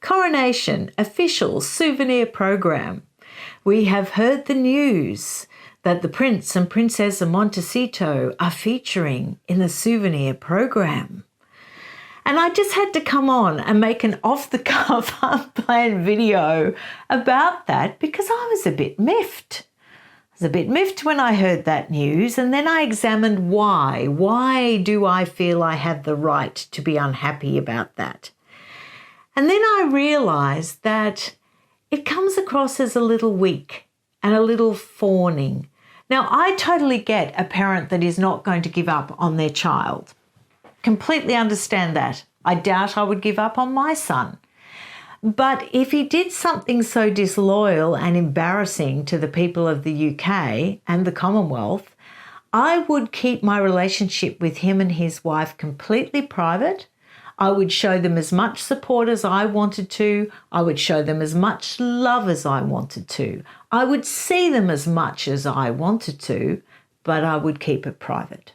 Coronation official Souvenir program. We have heard the news that the Prince and Princess of Montecito are featuring in the Souvenir program. And I just had to come on and make an off-the-cuff, unplanned video about that because I was a bit miffed. I was a bit miffed when I heard that news, and then I examined why. Why do I feel I have the right to be unhappy about that? And then I realised that it comes across as a little weak and a little fawning. Now, I totally get a parent that is not going to give up on their child. Completely understand that. I doubt I would give up on my son. But if he did something so disloyal and embarrassing to the people of the UK and the Commonwealth, I would keep my relationship with him and his wife completely private. I would show them as much support as I wanted to. I would show them as much love as I wanted to. I would see them as much as I wanted to, but I would keep it private.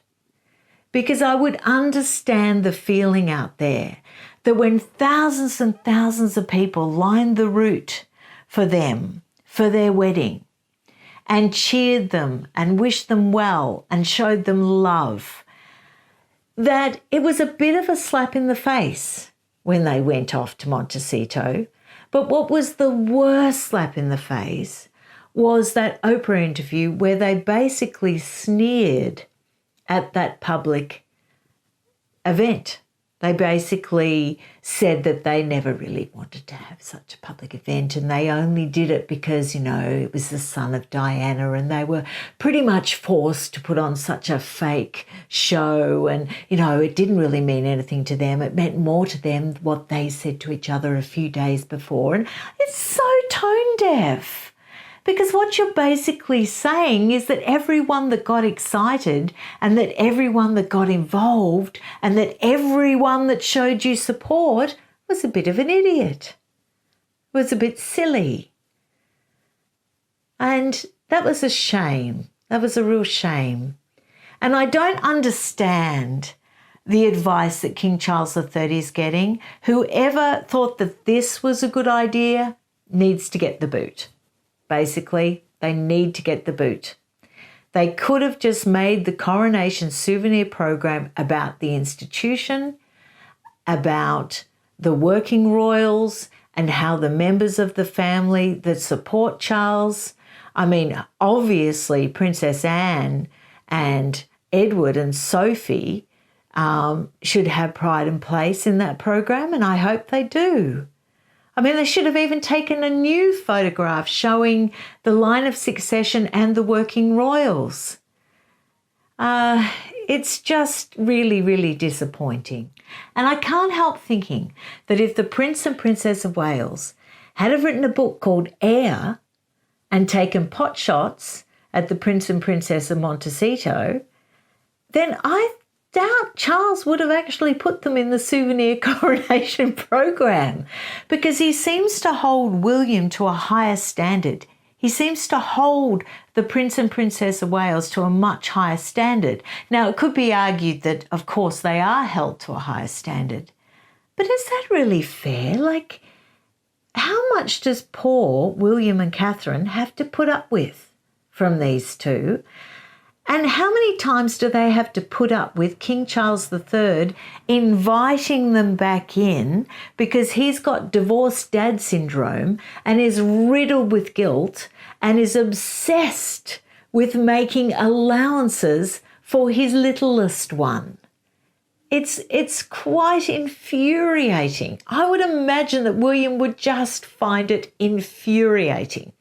Because I would understand the feeling out there that when thousands and thousands of people lined the route for them, for their wedding, and cheered them and wished them well and showed them love, that it was a bit of a slap in the face when they went off to Montecito. But what was the worst slap in the face was that Oprah interview where they basically sneered at that public event. They basically said that they never really wanted to have such a public event and they only did it because, it was the son of Diana and they were pretty much forced to put on such a fake show and, it didn't really mean anything to them. It meant more to them what they said to each other a few days before. And it's so tone deaf. Because what you're basically saying is that everyone that got excited and that everyone that got involved and that everyone that showed you support was a bit of an idiot, was a bit silly. And that was a shame. That was a real shame. And I don't understand the advice that King Charles III is getting. Whoever thought that this was a good idea needs to get the boot. Basically, they need to get the boot. They could have just made the Coronation Souvenir program about the institution, about the working royals and how the members of the family that support Charles, obviously Princess Anne and Edward and Sophie should have pride and place in that program, and I hope they do. They should have even taken a new photograph showing the line of succession and the working royals. It's just really, really disappointing. And I can't help thinking that if the Prince and Princess of Wales had have written a book called Heir and taken pot shots at the Prince and Princess of Montecito, then I doubt Charles would have actually put them in the Souvenir Coronation program because he seems to hold William to a higher standard. He seems to hold the Prince and Princess of Wales to a much higher standard. Now, it could be argued that, of course, they are held to a higher standard. But is that really fair? How much does poor William and Catherine have to put up with from these two? And how many times do they have to put up with King Charles III inviting them back in because he's got divorced dad syndrome and is riddled with guilt and is obsessed with making allowances for his littlest one? It's quite infuriating. I would imagine that William would just find it infuriating.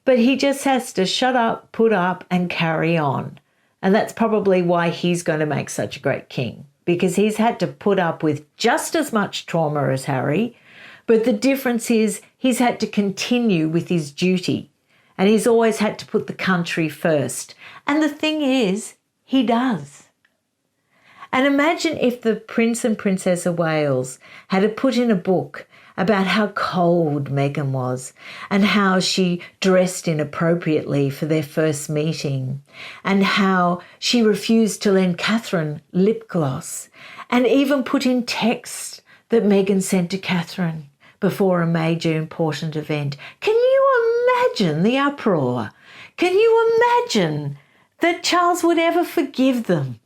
But he just has to shut up, put up and carry on. And that's probably why he's going to make such a great king, because he's had to put up with just as much trauma as Harry. But the difference is he's had to continue with his duty and he's always had to put the country first. And the thing is, he does. And imagine if the Prince and Princess of Wales had put in a book about how cold Meghan was and how she dressed inappropriately for their first meeting and how she refused to lend Catherine lip gloss and even put in text that Meghan sent to Catherine before a major important event. Can you imagine the uproar? Can you imagine that Charles would ever forgive them?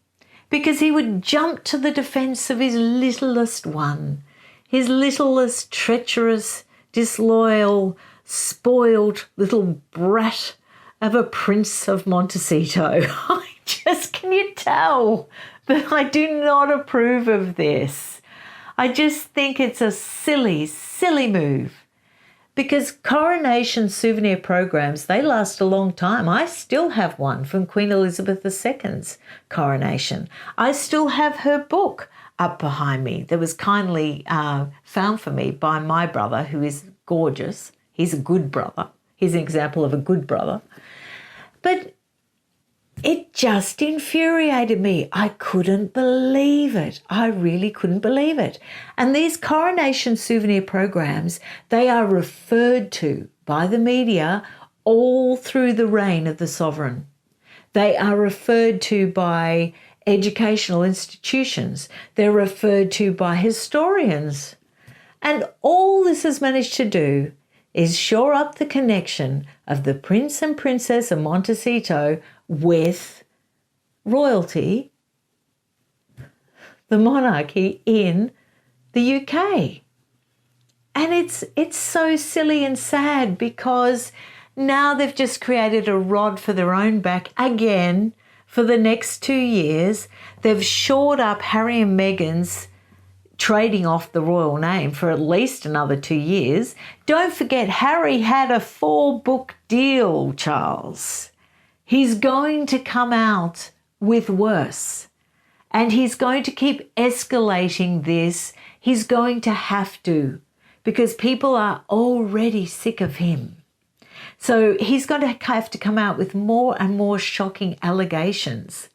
Because he would jump to the defence of his littlest one, his littlest, treacherous, disloyal, spoiled little brat of a Prince of Montecito. Can you tell that I do not approve of this? I just think it's a silly, silly move. Because Coronation souvenir programs, they last a long time. I still have one from Queen Elizabeth II's coronation. I still have her book up behind me that was kindly found for me by my brother, who is gorgeous. He's a good brother. He's an example of a good brother. But it just infuriated me. I couldn't believe it. I really couldn't believe it. And these Coronation souvenir programs, they are referred to by the media all through the reign of the sovereign. They are referred to by educational institutions. They're referred to by historians. And all this has managed to do is shore up the connection of the Prince and Princess of Montecito with royalty, the monarchy in the UK. And it's so silly and sad because now they've just created a rod for their own back again for the next 2 years. They've shored up Harry and Meghan's trading off the royal name for at least another 2 years. Don't forget, Harry had a 4-book deal, Charles. He's going to come out with worse. And he's going to keep escalating this. He's going to have to, because people are already sick of him. So he's going to have to come out with more and more shocking allegations.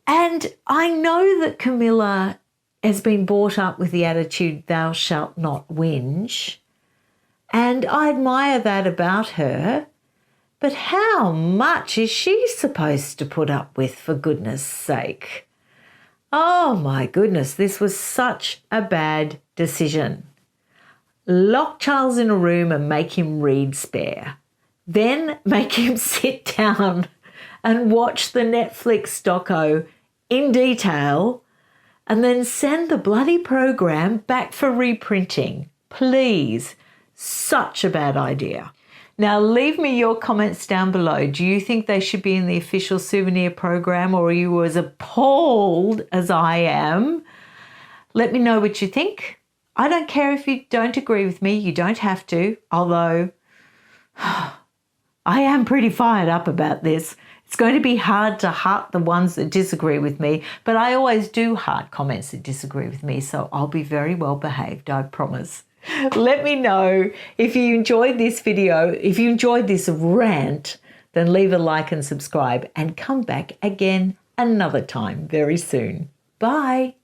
And I know that Camilla has been brought up with the attitude, thou shalt not whinge. And I admire that about her. But how much is she supposed to put up with, for goodness sake? Oh my goodness, this was such a bad decision. Lock Charles in a room and make him read Spare. Then make him sit down and watch the Netflix doco in detail, and then send the bloody program back for reprinting. Please. Such a bad idea. Now, leave me your comments down below. Do you think they should be in the official souvenir program, or are you as appalled as I am? Let me know what you think. I don't care if you don't agree with me. You don't have to, although I am pretty fired up about this. It's going to be hard to heart the ones that disagree with me, but I always do heart comments that disagree with me, so I'll be very well behaved, I promise. Let me know if you enjoyed this video. If you enjoyed this rant, then leave a like and subscribe, and come back again another time very soon. Bye.